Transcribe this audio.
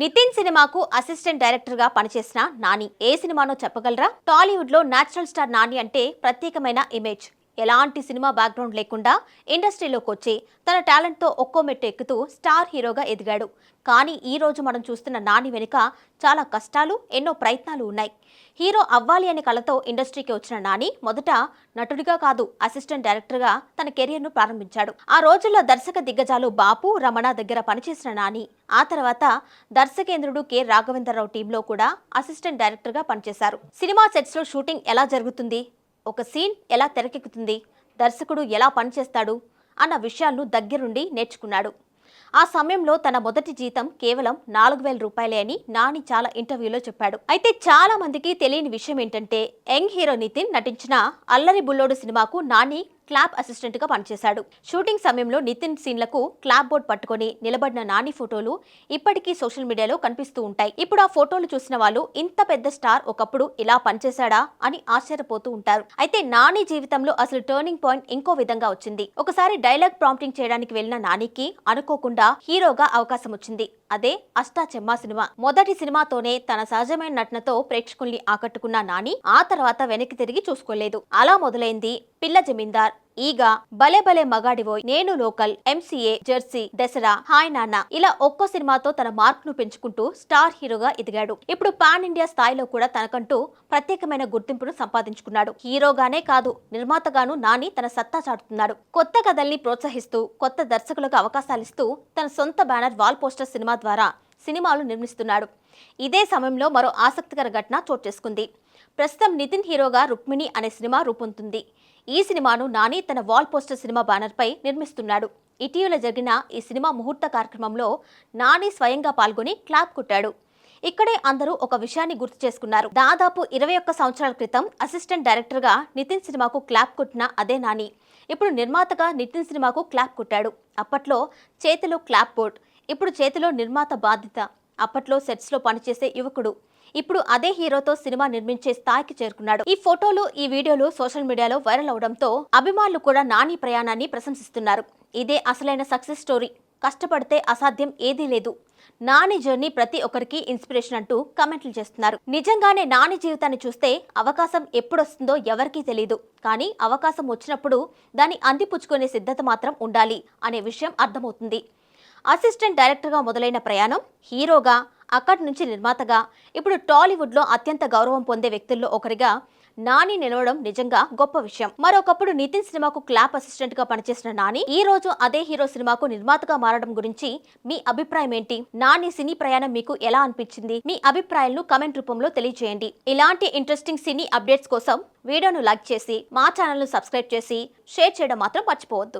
నితిన్ సినిమాకు assistant director గా పనిచేసిన నాని ఏ సినిమానో చెప్పగలరా? టాలీవుడ్ లో నేచురల్ స్టార్ నాని అంటే ప్రత్యేకమైన ఇమేజ్. ఎలాంటి సినిమా బ్యాక్గ్రౌండ్ లేకుండా ఇండస్ట్రీలోకి వచ్చి తన టాలెంట్ తో ఒక్కో మెట్టు ఎక్కుతూ స్టార్ హీరోగా ఎదిగాడు. కానీ ఈ రోజు మనం చూస్తున్న నాని వెనుక చాలా కష్టాలు, ఎన్నో ప్రయత్నాలు ఉన్నాయి. హీరో అవ్వాలి అనే కలతో ఇండస్ట్రీకి వచ్చిన నాని మొదట నటుడిగా కాదు, అసిస్టెంట్ డైరెక్టర్ గా తన కెరియర్ ను ప్రారంభించాడు. ఆ రోజుల్లో దర్శక దిగ్గజాలు బాపు, రమణ దగ్గర పనిచేసిన నాని ఆ తర్వాత దర్శకేంద్రుడు కె రాఘవేంద్రరావు టీంలో కూడా అసిస్టెంట్ డైరెక్టర్ గా పనిచేశారు. సినిమా సెట్స్ లో షూటింగ్ ఎలా జరుగుతుంది, ఒక సీన్ ఎలా తెరకెక్కుతుంది, దర్శకుడు ఎలా పనిచేస్తాడు అన్న విషయాలను దగ్గరుండి నేర్చుకున్నాడు. ఆ సమయంలో తన మొదటి జీతం కేవలం 4,000 రూపాయలే అని నాని చాలా ఇంటర్వ్యూలో చెప్పాడు. అయితే చాలా మందికి తెలియని విషయం ఏంటంటే, యంగ్ హీరో నితిన్ నటించిన అల్లరి బుల్లోడు సినిమాకు నాని క్లాప్ అసిస్టెంట్ గా పనిచేశాడు. షూటింగ్ సమయంలో నితిన్ సీన్లకు క్లాప్ బోర్డ్ పట్టుకొని నిలబడిన నాని ఫోటోలు ఇప్పటికీ సోషల్ మీడియాలో కనిపిస్తూ ఉంటాయి. ఇప్పుడు ఆ ఫోటోలు చూసిన వాళ్ళు ఇంత పెద్ద స్టార్ ఒకప్పుడు ఇలా పనిచేశాడా అని ఆశ్చర్యపోతూ ఉంటారు. అయితే నాని జీవితంలో అసలు టర్నింగ్ పాయింట్ ఇంకో విధంగా వచ్చింది. ఒకసారి డైలాగ్ ప్రాంప్టింగ్ చేయడానికి వెళ్లిన నానికి అనుకోకుండా హీరోగా అవకాశం వచ్చింది. అదే అష్టాచెమ్మా సినిమా. మొదటి సినిమాతోనే తన సహజమైన నటనతో ప్రేక్షకుల్ని ఆకట్టుకున్న నాని ఆ తర్వాత వెనక్కి తిరిగి చూసుకోలేదు. అలా మొదలైంది పిల్ల జమీందార్, ఈగ, భలే భలే మగాడివోయ్, నేను local, MCA, Jersey, Dasara, hi నాన్న, ఇలా ఒక్కో సినిమాతో తన మార్కును పెంచుకుంటూ స్టార్ హీరోగా ఎదిగాడు. ఇప్పుడు పాన్ ఇండియా స్థాయిలో కూడా తనకంటూ ప్రత్యేకమైన గుర్తింపును సంపాదించుకున్నాడు. హీరోగానే కాదు, నిర్మాతగాను నాని తన సత్తా చాటుతున్నాడు. కొత్త కథల్ని ప్రోత్సహిస్తూ కొత్త దర్శకులకు అవకాశాలిస్తూ తన సొంత బ్యానర్ వాల్ పోస్టర్ సినిమా ద్వారా సినిమాలు నిర్మిస్తున్నాడు. ఇదే సమయంలో మరో ఆసక్తికర ఘటన చోటు చేసుకుంది. ప్రస్తుతం నితిన్ హీరోగా రుక్మిణి అనే సినిమా రూపొందుతుంది. ఈ సినిమాను నాని తన వాల్ పోస్టర్ సినిమా బ్యానర్ పై నిర్మిస్తున్నాడు. ఇటీవల జరిగిన ఈ సినిమా ముహూర్త కార్యక్రమంలో నాని స్వయంగా పాల్గొని క్లాప్ కొట్టాడు. ఇక్కడే అందరూ ఒక విషయాన్ని గుర్తు చేసుకున్నారు. దాదాపు 21 సంవత్సరాల క్రితం అసిస్టెంట్ డైరెక్టర్ గా నితిన్ సినిమాకు క్లాప్ కొట్టిన అదే నాని ఇప్పుడు నిర్మాతగా నితిన్ సినిమాకు క్లాప్ కొట్టాడు. అప్పట్లో చేతిలో క్లాప్ బోర్డ్, ఇప్పుడు చేతిలో నిర్మాత బాధ్యత. అప్పట్లో సెట్స్ లో పనిచేసే యువకుడు ఇప్పుడు అదే హీరోతో సినిమా నిర్మించే స్థాయికి చేరుకున్నాడు. ఈ ఫోటోలు, ఈ వీడియోలు సోషల్ మీడియాలో వైరల్ అవడంతో అభిమానులు కూడా నాని ప్రయాణాన్ని ప్రశంసిస్తున్నారు. ఇదే అసలైన సక్సెస్ స్టోరీ. కష్టపడితే అసాధ్యం ఏదీ లేదు. నాని జర్నీ ప్రతి ఒక్కరికి ఇన్స్పిరేషన్ అంటూ కామెంట్లు చేస్తున్నారు. నిజంగానే నాని జీవితాన్ని చూస్తే అవకాశం ఎప్పుడొస్తుందో ఎవరికీ తెలియదు. కానీ అవకాశం వచ్చినప్పుడు దాన్ని అందిపుచ్చుకునే సిద్ధత మాత్రం ఉండాలి అనే విషయం అర్థమవుతుంది. అసిస్టెంట్ డైరెక్టర్గా మొదలైన ప్రయాణం హీరోగా, అక్కడి నుంచి నిర్మాతగా, ఇప్పుడు టాలీవుడ్లో అత్యంత గౌరవం పొందే వ్యక్తుల్లో ఒకరిగా నాని నిలవడం నిజంగా గొప్ప విషయం. మరొకప్పుడు నితిన్ సినిమాకు క్లాప్ అసిస్టెంట్ గా పనిచేసిన నాని ఈ రోజు అదే హీరో సినిమాకు నిర్మాతగా మారడం గురించి మీ అభిప్రాయం ఏంటి? నాని సినీ ప్రయాణం మీకు ఎలా అనిపించింది? మీ అభిప్రాయాలను కమెంట్ రూపంలో తెలియజేయండి. ఇలాంటి ఇంట్రెస్టింగ్ సినీ అప్డేట్స్ కోసం వీడియోను లైక్ చేసి మా ఛానల్ను సబ్స్క్రైబ్ చేసి షేర్ చేయడం మాత్రం మర్చిపోవద్దు.